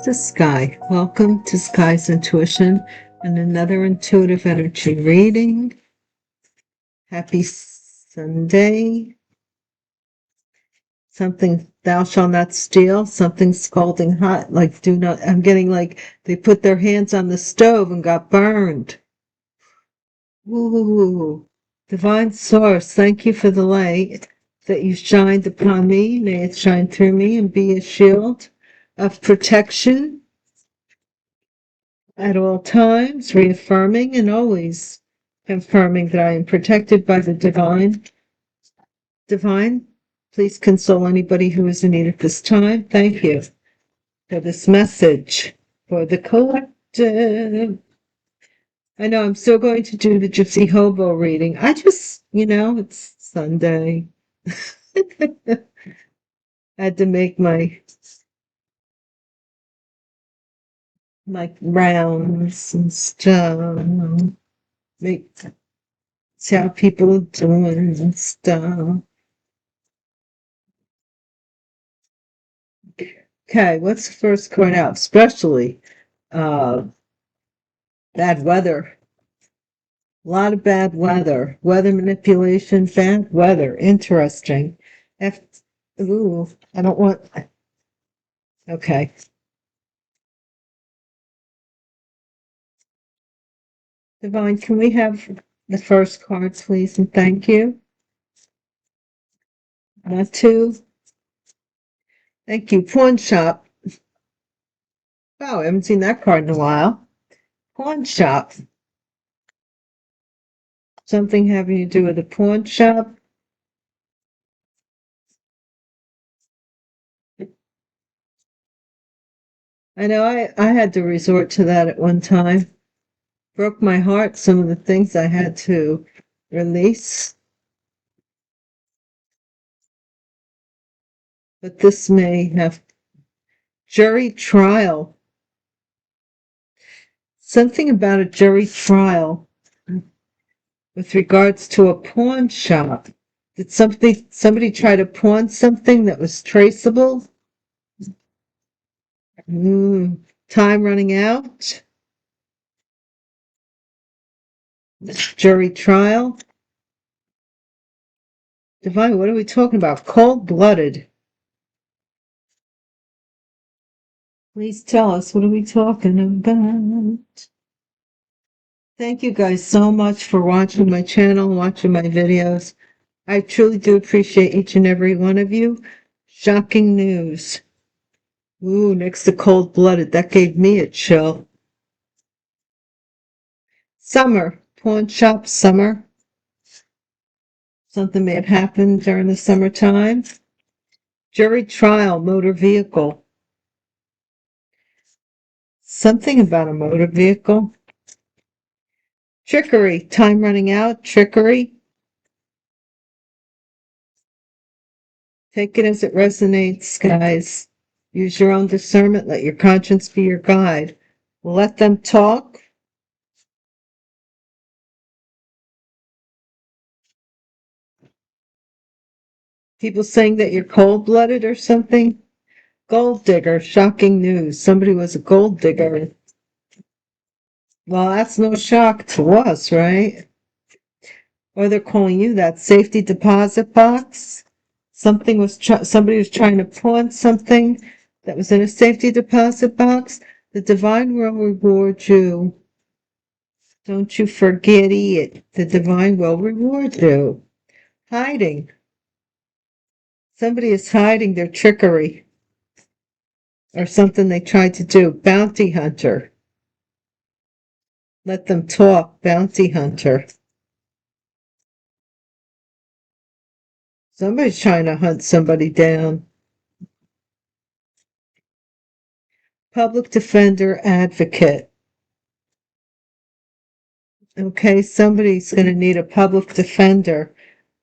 To Sky. Welcome to Sky's Intuition and another intuitive energy reading. Happy Sunday. Something thou shalt not steal, something scalding hot, like do not, I'm getting like they put their hands on the stove and got burned. Woo. Divine Source, thank you for the light that you shined upon me. May it shine through me and be a shield of protection at all times, reaffirming and always confirming that I am protected by the divine. Divine, please console anybody who is in need at this time. Thank you for this message for the collective. I know I'm still going to do the Gypsy Hobo reading. I just, it's Sunday. I had to make my rounds and stuff. See how people are doing and stuff. Okay, what's the first card out? Especially bad weather. A lot of bad weather. Weather manipulation, bad weather. Interesting. Ooh, I don't want... Okay. Divine, can we have the first cards, please? And thank you. Not two. Thank you. Pawn shop. Oh, I haven't seen that card in a while. Pawn shop. Something having to do with a pawn shop. I know I had to resort to that at one time. Broke my heart, some of the things I had to release. But this may have jury trial. Something about a jury trial with regards to a pawn shop. Did somebody try to pawn something that was traceable? Time running out. Jury trial. Divine, what are we talking about? Cold-blooded. Please tell us, what are we talking about? Thank you guys so much for watching my channel, watching my videos. I truly do appreciate each and every one of you. Shocking news. Ooh, next to cold-blooded. That gave me a chill. Summer. Pawn shop summer. Something may have happened during the summertime. Jury trial, motor vehicle. Something about a motor vehicle. Trickery, time running out, trickery. Take it as it resonates, guys. Use your own discernment. Let your conscience be your guide. Let them talk. People saying that you're cold-blooded or something. Gold digger, shocking news. Somebody was a gold digger. Well, that's no shock to us, right? Or they're calling you that safety deposit box. Somebody was trying to pawn something that was in a safety deposit box. The divine will reward you. Don't you forget it. The divine will reward you. Hiding. Somebody is hiding their trickery or something they tried to do. Bounty hunter. Let them talk. Bounty hunter. Somebody's trying to hunt somebody down. Public defender, advocate. Okay, somebody's going to need a public defender.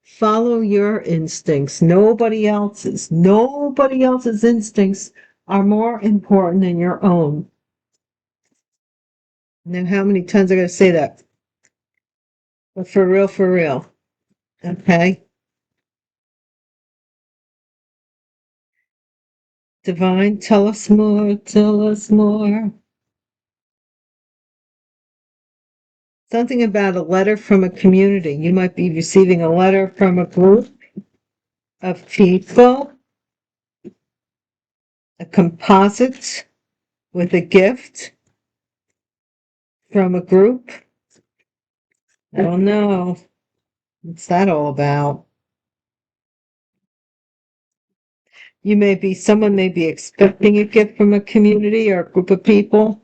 Follow your instincts. Nobody else's. Nobody else's instincts are more important than your own. Now, how many times I got to say that? But for real, for real. Okay? Divine, tell us more, tell us more. Something about a letter from a community. You might be receiving a letter from a group of people, a composite with a gift from a group. I don't know. What's that all about? Someone may be expecting a gift from a community or a group of people,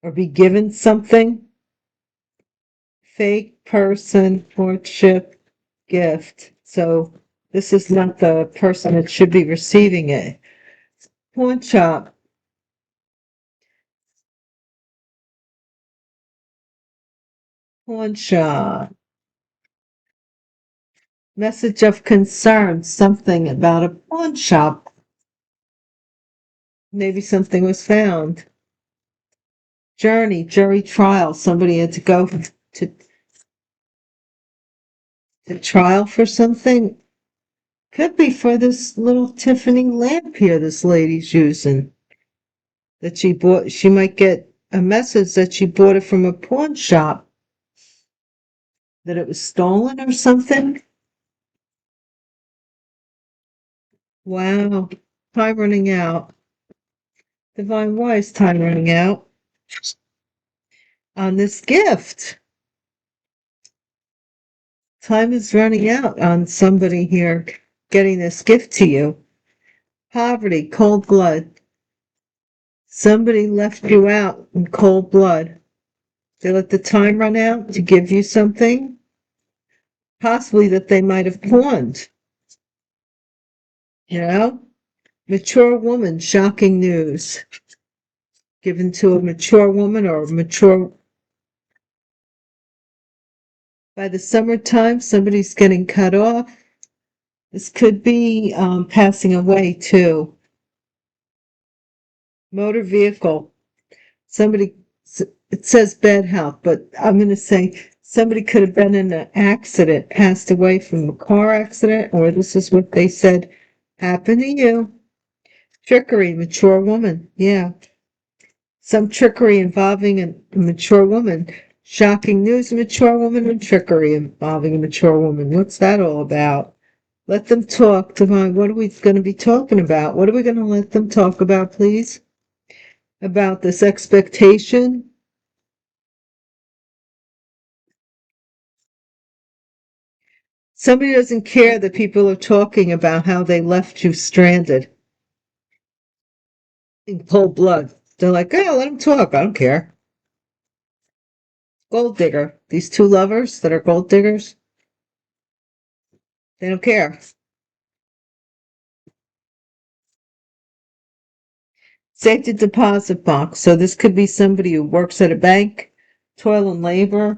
or be given something. Fake person, courtship, gift. So this is not the person that should be receiving it. Pawn shop. Pawn shop. Message of concern, something about a pawn shop. Maybe something was found. Journey, jury trial. Somebody had to go to trial for something. Could be for this little Tiffany lamp here this lady's using. That she bought. She might get a message that she bought it from a pawn shop. That it was stolen or something. Wow. Time running out. Divine, why is time running out? On this gift. Time is running out on somebody here getting this gift to you. Poverty, cold blood. Somebody left you out in cold blood. They let the time run out to give you something, possibly that they might have pawned. You know? Mature woman, shocking news. Given to a mature woman or a mature. By the summertime, somebody's getting cut off. This could be passing away too. Motor vehicle. Somebody, it says bad health, but I'm going to say somebody could have been in an accident, passed away from a car accident, or this is what they said happened to you. Trickery, mature woman. Yeah. Some trickery involving a mature woman. Shocking news, mature woman, and trickery involving a mature woman. What's that all about? Let them talk, Divine. What are we going to be talking about? What are we going to let them talk about, please? About this expectation? Somebody doesn't care that people are talking about how they left you stranded in cold blood. They're like, oh, let them talk. I don't care. Gold digger. These two lovers that are gold diggers, they don't care. Safety deposit box. So this could be somebody who works at a bank, toil and labor.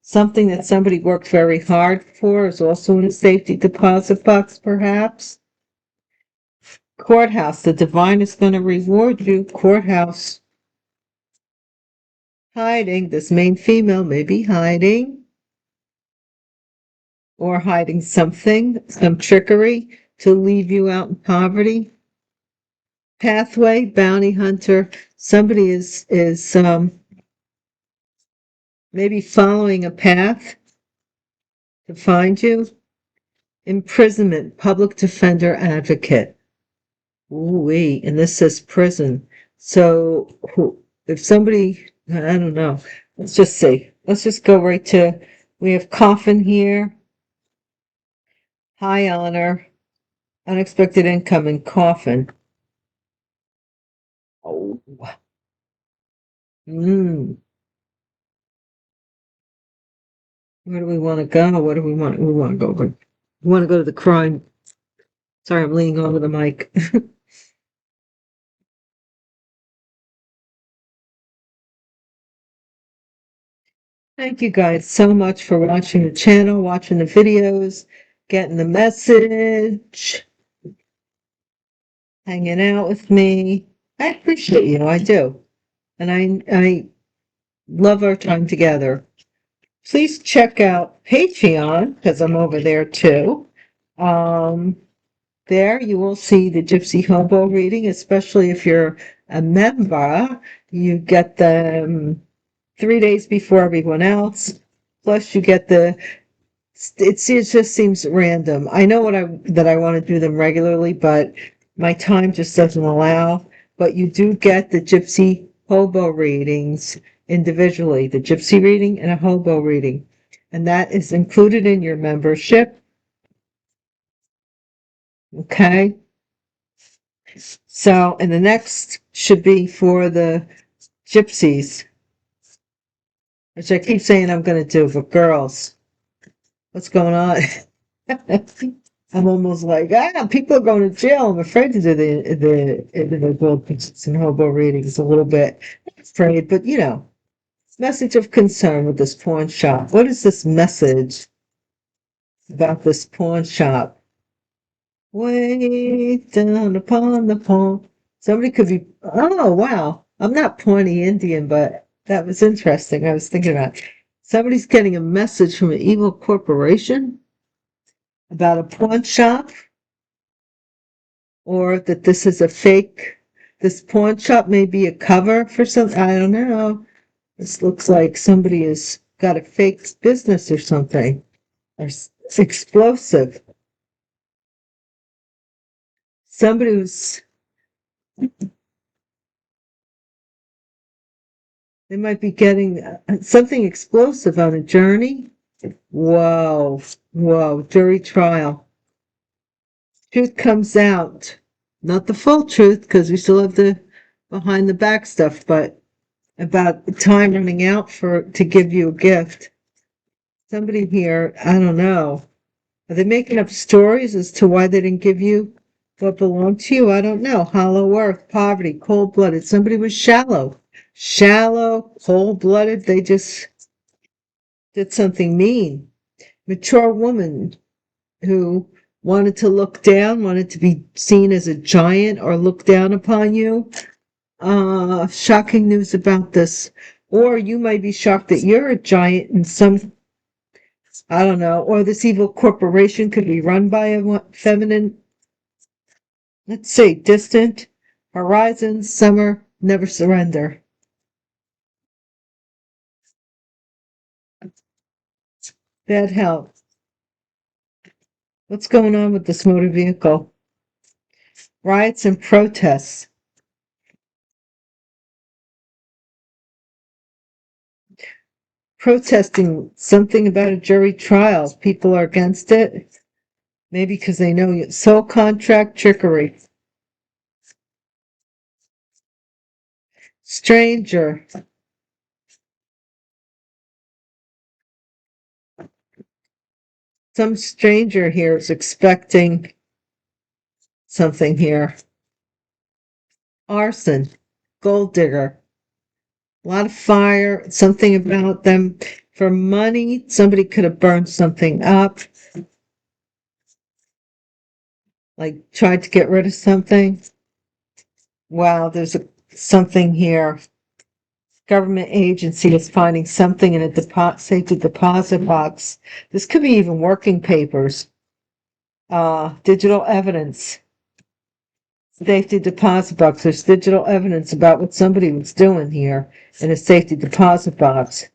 Something that somebody worked very hard for is also in a safety deposit box, perhaps. Courthouse. The divine is going to reward you. Courthouse. Hiding. This main female may be hiding. Or hiding something, some trickery to leave you out in poverty. Pathway, bounty hunter. Somebody is maybe following a path to find you. Imprisonment, public defender advocate. Ooh-wee, and this says prison. So if somebody, I don't know, let's just see. Let's just go right to, we have coffin here. High honor, unexpected income, and coffin. Oh. Where do we want to go? What do we want? We want to go. We want to go to the crime. Sorry, I'm leaning over the mic. Thank you guys so much for watching the channel, watching the videos, getting the message, hanging out with me. I appreciate you. I do. And I love our time together. Please check out Patreon, because I'm over there too. There you will see the Gypsy Hobo reading, especially if you're a member. You get them 3 days before everyone else. Plus you get it just seems random. I know that I want to do them regularly, but my time just doesn't allow. But you do get the Gypsy Hobo readings individually, the Gypsy reading and a Hobo reading. And that is included in your membership. Okay. So, and the next should be for the gypsies, which I keep saying I'm going to do, but girls, what's going on? I'm almost like, people are going to jail. I'm afraid to do the individual and hobo readings a little bit. Afraid, but message of concern with this pawn shop. What is this message about this pawn shop? Way down upon the pawn. Somebody could be, oh, wow. I'm not Pawnee Indian, but that was interesting. I was thinking about somebody's getting a message from an evil corporation about a pawn shop, or that this is a fake. This pawn shop may be a cover for something. I don't know. This looks like somebody has got a fake business or something, or explosive. Somebody who's, they might be getting something explosive on a journey. Whoa, whoa, jury trial. Truth comes out. Not the full truth, because we still have the behind the back stuff, but about time running out to give you a gift. Somebody here, I don't know. Are they making up stories as to why they didn't give you what belonged to you? I don't know. Hollow earth, poverty, cold-blooded. Somebody was shallow, cold-blooded. They just did something mean. Mature woman who wanted to look down, wanted to be seen as a giant or look down upon you. Shocking news about this. Or you might be shocked that you're a giant in some, I don't know, or this evil corporation could be run by a feminine, let's say, distant, horizon, summer, never surrender. Bad health. What's going on with this motor vehicle? Riots and protests. Protesting something about a jury trial. People are against it. Maybe because they know you. Sole contract trickery. Stranger. Some stranger here is expecting something here. Arson. Gold digger. A lot of fire. Something about them. For money, somebody could have burned something up. Like tried to get rid of something. Wow, there's something here. Government agency is finding something in a safety deposit box. This could be even working papers. Digital evidence. Safety deposit box. There's digital evidence about what somebody was doing here in a safety deposit box.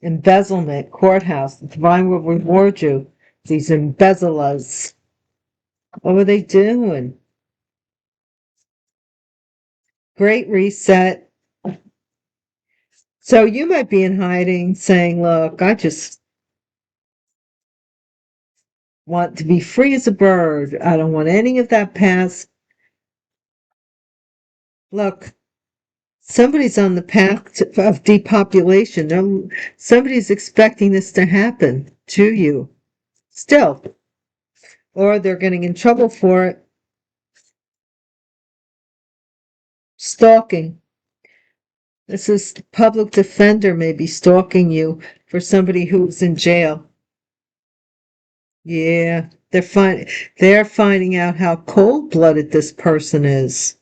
Embezzlement, courthouse. The divine will reward you. These embezzlers. What were they doing? Great reset. So you might be in hiding saying, look, I just want to be free as a bird. I don't want any of that past. Look, somebody's on the path of depopulation. Somebody's expecting this to happen to you still, or they're getting in trouble for it. Stalking. This is public defender may be stalking you for somebody who's in jail. Yeah, they're finding out how cold-blooded this person is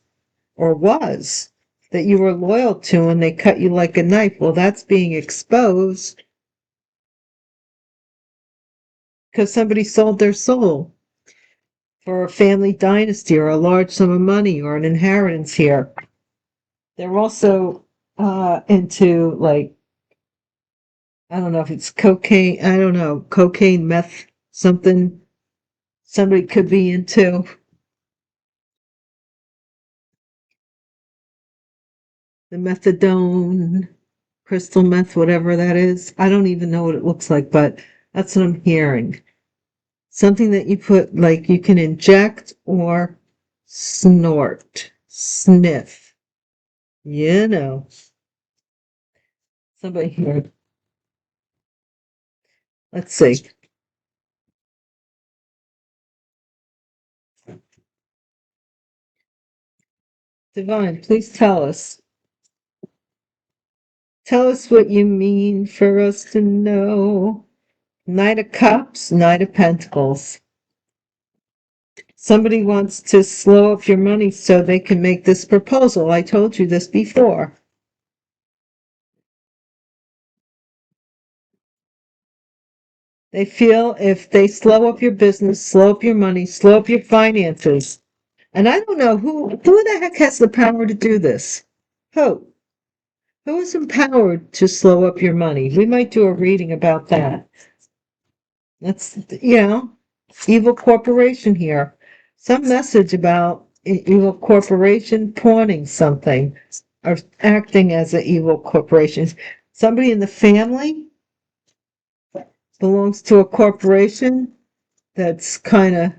or was that you were loyal to, and they cut you like a knife. Well, that's being exposed because somebody sold their soul. for a family dynasty or a large sum of money or an inheritance here. They're also into, like, I don't know if it's cocaine, I don't know, cocaine, meth, something somebody could be into. The methadone, crystal meth, whatever that is. I don't even know what it looks like, but that's what I'm hearing. Something that you put, like, you can inject or snort, sniff. You know, somebody here. Let's see. Divine, please tell us. Tell us what you mean for us to know. Knight of Cups, Knight of Pentacles. Somebody wants to slow up your money so they can make this proposal. I told you this before. They feel if they slow up your business, slow up your money, slow up your finances. And I don't know who the heck has the power to do this? Who? Who is empowered to slow up your money? We might do a reading about that. That's, evil corporation here. Some message about evil corporation pawning something or acting as an evil corporation. Somebody in the family belongs to a corporation that's kind of,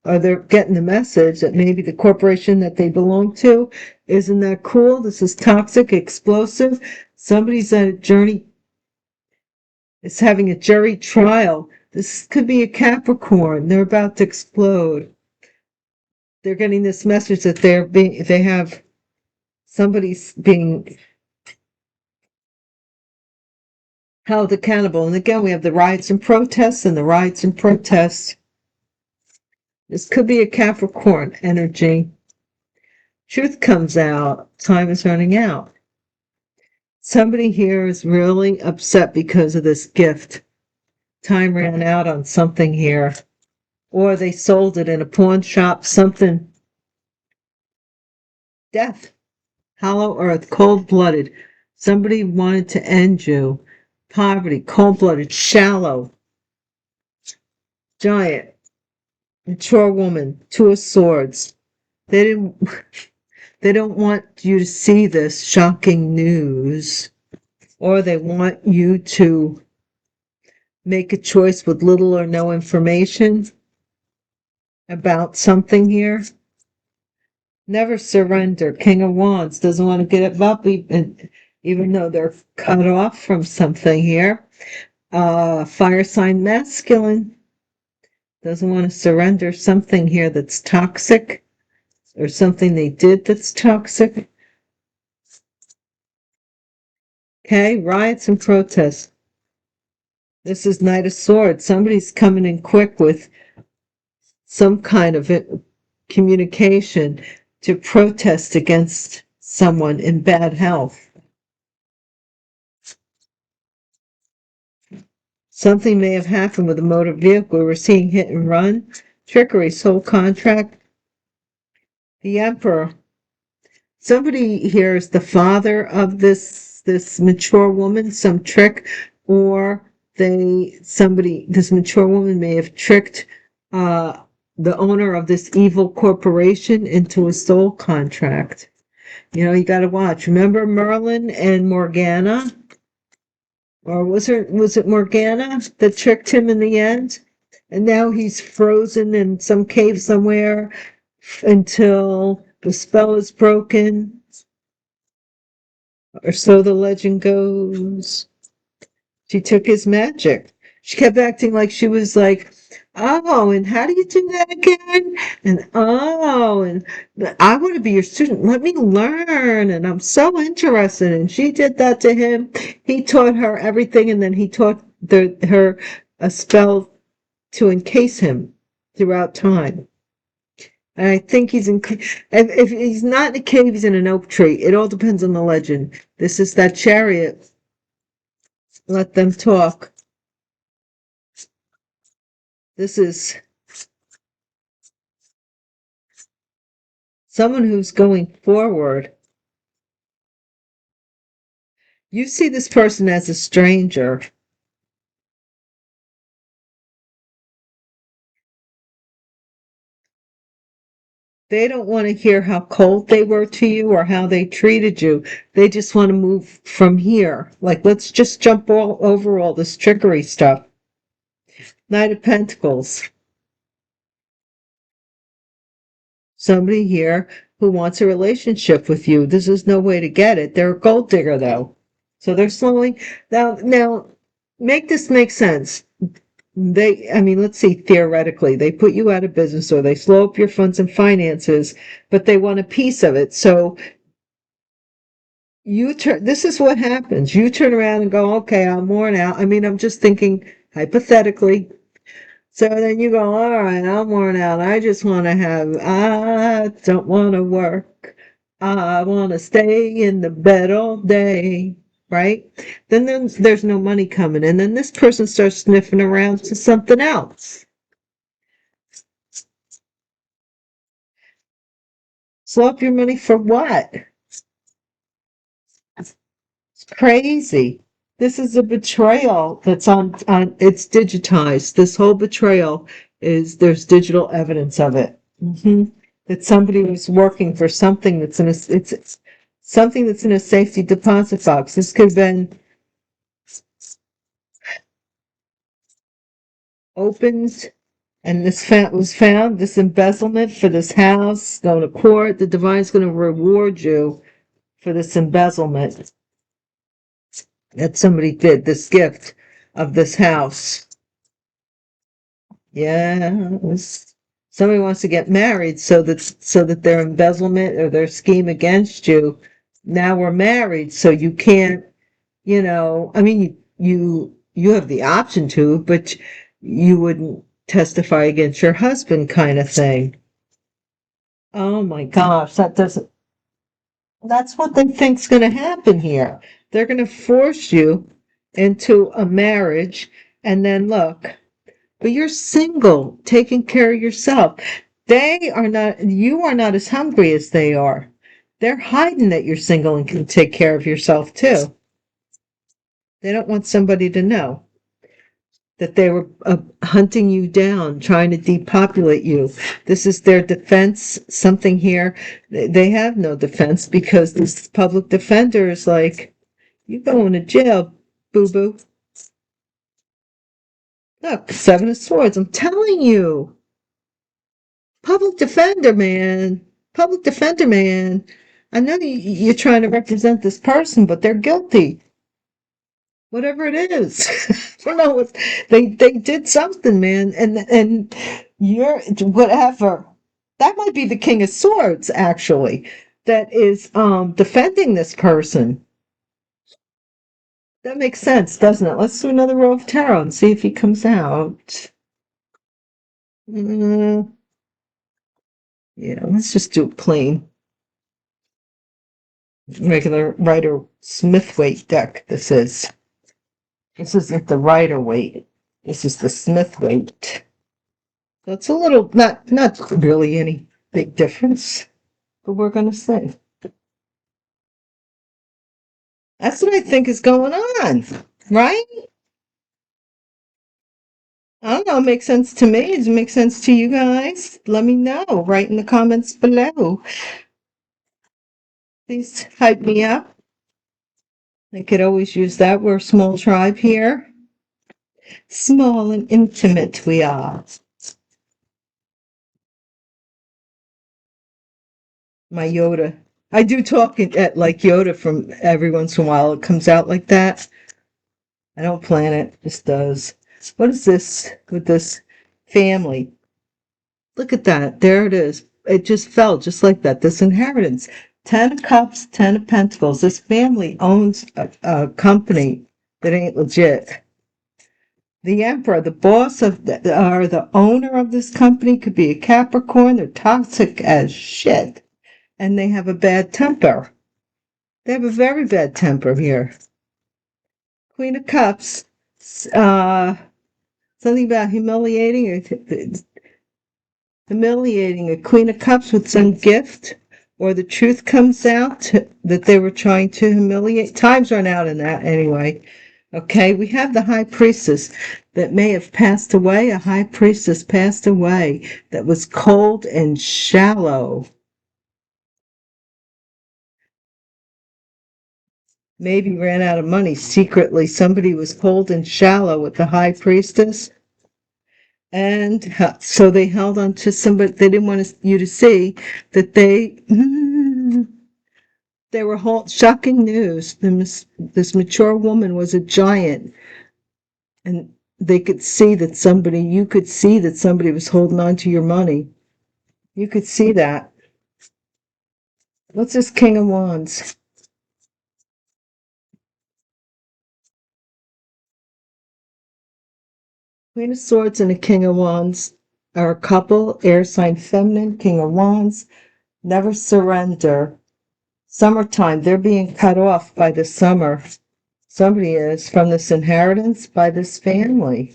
or they're getting the message that maybe the corporation that they belong to isn't that cool. This is toxic, explosive. Somebody's at a journey, is having a jury trial. This could be a Capricorn. They're about to explode. They're getting this message that they have somebody's being held accountable. And again, we have the riots and protests and the riots and protests. This could be a Capricorn energy. Truth comes out. Time is running out. Somebody here is really upset because of this gift. Time ran out on something here. Or they sold it in a pawn shop, something. Death. Hollow earth, cold-blooded. Somebody wanted to end you. Poverty, cold-blooded, shallow. Giant. Mature woman. Two of swords. They don't want you to see this shocking news. Or they want you to make a choice with little or no information about something here. Never surrender. King of Wands doesn't want to get up even though they're cut off from something here. Fire sign masculine doesn't want to surrender something here that's toxic or something they did that's toxic. Okay, riots and protests. This is Knight of Swords. Somebody's coming in quick with some kind of communication to protest against someone in bad health. Something may have happened with a motor vehicle. We're seeing hit and run, trickery, soul contract. The Emperor. Somebody here is the father of this mature woman, some trick, or this mature woman may have tricked the owner of this evil corporation into a soul contract. You got to watch. Remember Merlin and Morgana? Or was it Morgana that tricked him in the end? And now he's frozen in some cave somewhere until the spell is broken. Or so the legend goes. She took his magic. She kept acting like she was like, oh, and how do you do that again? And I want to be your student. Let me learn. And I'm so interested. And she did that to him. He taught her everything. And then he taught her a spell to encase him throughout time. And I think he's if he's not in a cave, he's in an oak tree. It all depends on the legend. This is that chariot. Let them talk. This is Someone who's going forward. You see this person as a stranger. They don't want to hear how cold they were to you or how they treated you. They just want to move from here. Like, let's just jump all over all this trickery stuff. Knight of Pentacles. Somebody here who wants a relationship with you. This is no way to get it. They're a gold digger, though. So they're slowing down. Now, make this make sense. Let's see, theoretically, they put you out of business or they slow up your funds and finances, but they want a piece of it. So this is what happens. You turn around and go, okay, I'm worn out. I'm just thinking hypothetically. So then you go, all right, I'm worn out. I don't want to work. I want to stay in the bed all day. Right? Then there's no money coming in. Then this person starts sniffing around to something else. Slow up your money for what? It's crazy. This is a betrayal that's on it's digitized. This whole betrayal there's digital evidence of it. That somebody was working for something that's it's something that's in a safety deposit box. This could have been opened and this was found, this embezzlement for this house, going to court. The divine's going to reward you for this embezzlement that somebody did, this gift of this house. Yes. Somebody wants to get married so that their embezzlement or their scheme against you, now we're married, so you can't, you have the option to, but you wouldn't testify against your husband kind of thing. Oh my gosh, that's what they think's going to happen here. They're going to force you into a marriage and then look, but you're single, taking care of yourself. You are not as hungry as they are. They're hiding that you're single and can take care of yourself too. They don't want somebody to know that they were hunting you down, trying to depopulate you. This is their defense. Something here, they have no defense because this public defender is like, you going to jail, boo-boo. Look, Seven of Swords, I'm telling you. Public defender, man. Public defender, man. I know you're trying to represent this person, but they're guilty. Whatever it is. I don't know. They did something, man. And you're whatever. That might be the King of Swords, actually, that is defending this person. That makes sense, doesn't it? Let's do another row of tarot and see if he comes out. Yeah, let's just do plain. Regular Rider-Smith weight deck, this is. This isn't the Rider-Waite. This is the Smith-Waite. So it's a little, not really any big difference, but we're going to see. That's what I think is going on, right? I don't know, it makes sense to me. Does it make sense to you guys? Let me know. Write in the comments below. Please hype me up. I could always use that. We're a small tribe here. Small and intimate we are. My Yoda. I do talk at like Yoda from every once in a while. It comes out like that. I don't plan it. It just does. What is this with this family? Look at that. There it is. It just fell just like that. This inheritance. 10 of Cups, 10 of Pentacles. This family owns a company that ain't legit. The Emperor, the boss or the owner of this company could be a Capricorn. They're toxic as shit. And they have a bad temper. They have a very bad temper here. Queen of Cups. Something about humiliating a Queen of Cups with some gift. or the truth comes out that they were trying to humiliate. Time's run out in that anyway. Okay, we have the high priestess that may have passed away. A high priestess passed away that was cold and shallow. Maybe ran out of money secretly. Somebody was cold and shallow with the high priestess. And so they held on to somebody. They didn't want you to see that they were shocking news. This mature woman was a giant. And they could see that you could see that somebody was holding on to your money. You could see that. What's this King of Wands? Queen of Swords and a King of Wands are a couple, air sign feminine, King of Wands, never surrender. Summertime, they're being cut off by the summer. Somebody is from this inheritance by this family.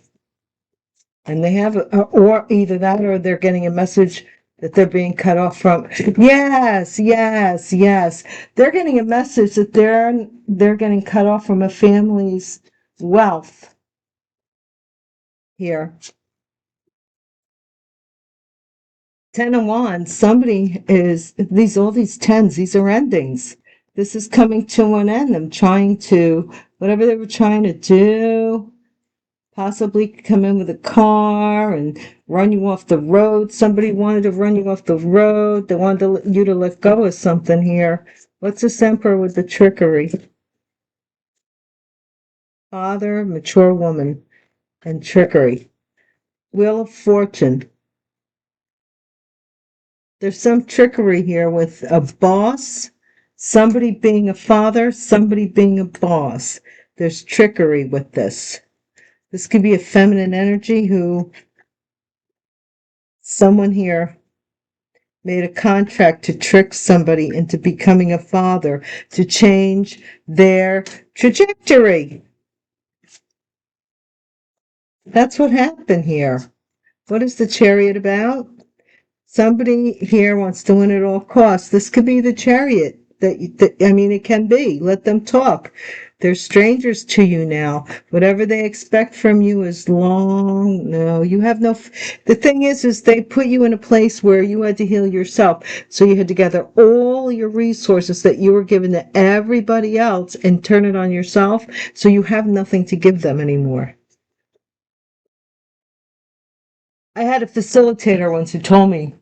And they have, or either that or they're getting a message that they're being cut off from. Yes, yes, yes. They're getting a message that they're getting cut off from a family's wealth here. Ten of Wands, somebody is, all these tens, these are endings. This is coming to an end. Them trying to, whatever they were trying to do, possibly come in with a car and run you off the road. Somebody wanted to run you off the road. They wanted you to let go of something here. What's this Emperor with the trickery? Father, mature woman, and trickery. Wheel of Fortune. There's some trickery here with a boss, somebody being a father, somebody being a boss. There's trickery with this. This could be a feminine energy someone here made a contract to trick somebody into becoming a father, to change their trajectory. That's what happened here. What is the Chariot about? Somebody here wants to win at all costs. This could be the Chariot. It can be. Let them talk. They're strangers to you now. Whatever they expect from you is long. No, you have no. The thing is they put you in a place where you had to heal yourself. So you had to gather all your resources that you were given to everybody else and turn it on yourself. So you have nothing to give them anymore. I had a facilitator once who told me,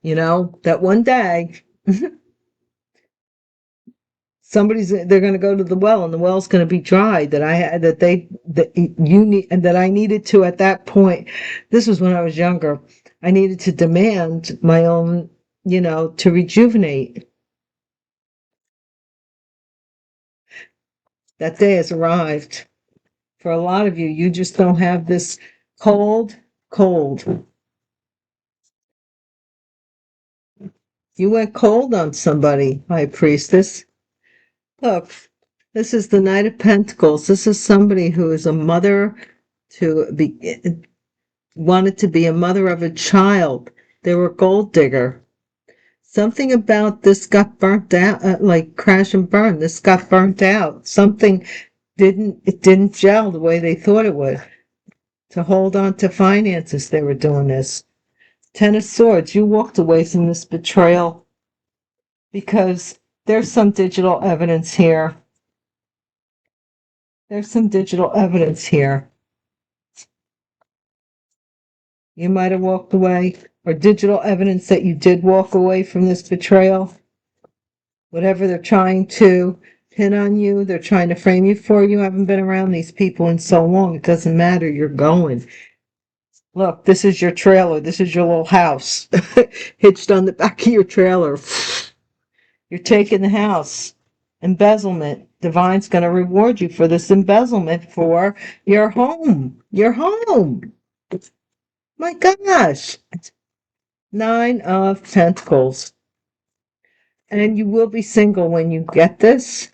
that one day they're going to go to the well and the well's going to be dry, that I needed to, at that point, this was when I was younger, I needed to demand my own, to rejuvenate. That day has arrived. For a lot of you, you just don't have this cold. You went cold on somebody, High Priestess. Look, this is the Knight of Pentacles. This is somebody who is a mother wanted to be a mother of a child. They were a gold digger. Something about this got burnt out, like crash and burn. This got burnt out. Something didn't gel the way they thought it would. To hold on to finances, they were doing this. Ten of Swords, you walked away from this betrayal because there's some digital evidence here. There's some digital evidence here. You might have walked away, or digital evidence that you did walk away from this betrayal. Whatever they're trying to pin on you, they're trying to frame you for. You haven't been around these people in so long. It doesn't matter. You're going. Look, this is your trailer. This is your little house hitched on the back of your trailer. You're taking the house. Embezzlement. Divine's going to reward you for this embezzlement for your home. Your home. My gosh. 9 of Pentacles. And you will be single when you get this.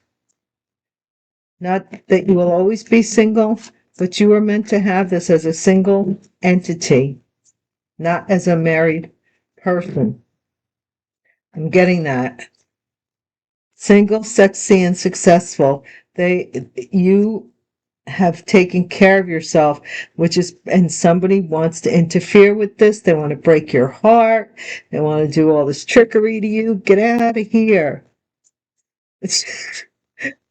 Not that you will always be single, but you are meant to have this as a single entity, not as a married person. I'm getting that. Single, sexy, and successful. You have taken care of yourself, and somebody wants to interfere with this. They want to break your heart. They want to do all this trickery to you. Get out of here.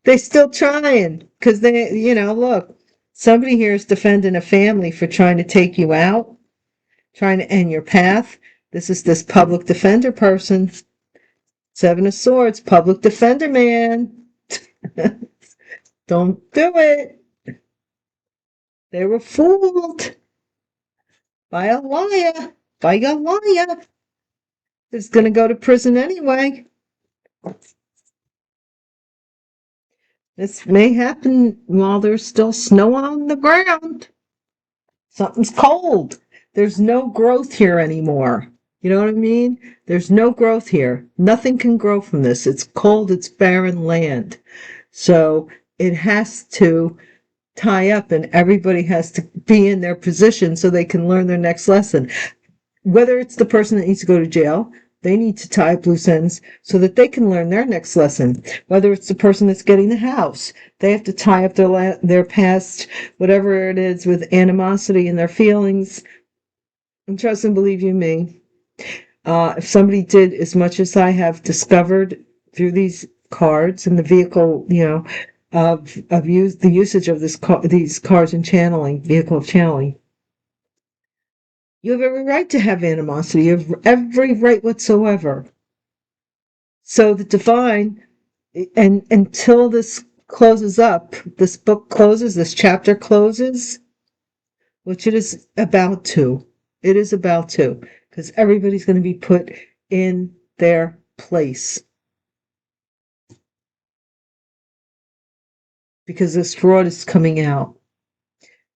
They still trying, because look, somebody here is defending a family for trying to take you out, trying to end your path. This is this public defender person. Seven of Swords, public defender man. Don't do it. They were fooled by a liar. By a liar. Is going to go to prison anyway. This may happen while there's still snow on the ground. Something's cold. There's no growth here anymore. You know what I mean? There's no growth here. Nothing can grow from this. It's cold. It's barren land. So it has to tie up, and everybody has to be in their position so they can learn their next lesson. Whether it's the person that needs to go to jail, they need to tie up loose ends so that they can learn their next lesson. Whether it's the person that's getting the house, they have to tie up their past, whatever it is, with animosity and their feelings. And trust and believe you me, if somebody did as much as I have discovered through these cards and the vehicle, of the usage of these cards and channeling, vehicle of channeling, you have every right to have animosity. You have every right whatsoever. So the divine, and until this closes up, this book closes, this chapter closes, which it is about to. It is about to, because everybody's going to be put in their place. Because this fraud is coming out.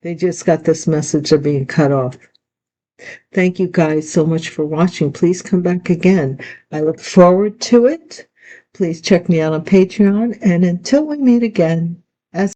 They just got this message of being cut off. Thank you guys so much for watching. Please come back again. I look forward to it. Please check me out on Patreon. And until we meet again,